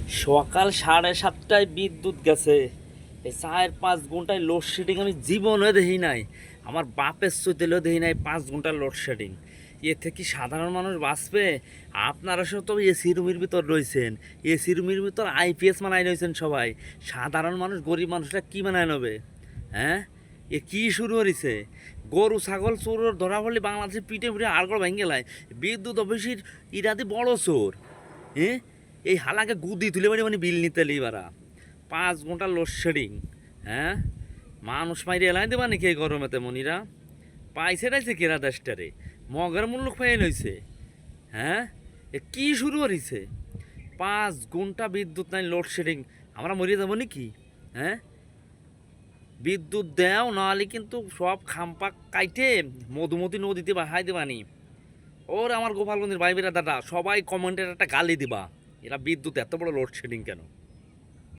সকাল 7:30টায় বিদ্যুৎ গেছে। এই 4-5 ঘন্টায় লোডশেডিং আমি জীবনে দেখি নাই। আমার বাপের চৈতেলেও দেখি নাই 5 ঘন্টা লোডশেডিং। এতে কি সাধারণ মানুষ বাঁচবে? আপনারা সব তো এসি রুমের ভিতর রয়েছেন, এসি রুমের ভিতর আইপিএস মানায় রয়েছেন সবাই। সাধারণ মানুষ, গরিব মানুষরা কি বানায় নেবে? হ্যাঁ, এ কি শুরু হয়েছে? গরু ছাগল চোর ধরা পড়লে বাংলাদেশে পিঠে পিঠে আড়গড় ভেঙে গেলায়। বিদ্যুৎ অফিসের ইরাদি বড় চোর। হ্যাঁ, এই হালাকে গুদি তুলে বাড়ি মানে বিল নিতে লিবারা 5 ঘন্টা লোডশেডিং। হ্যাঁ, মানুষ মাইরে এলাই দেবা নাকি এই গরমেতে মনিরা? পাইছে টাইছে কেরা দেশটারে? মগের মূল্য ফাইন হয়েছে। হ্যাঁ, এ কি শুরু হয়েছে? 5 ঘন্টা বিদ্যুৎ নাই, লোডশেডিং। আমরা মরিয়ে যাবো নাকি? হ্যাঁ, বিদ্যুৎ দেও, নাহলে কিন্তু সব খাম্পা কাইটে মধুমতি নদীতে বাহাই দেবানি। ওর আমার গোপালগঞ্জের ভাই বেরা দাদা সবাই কমেন্টের একটা গালি দিবা, এরা বিদ্যুৎ এত বড় লোডশেডিং কেন?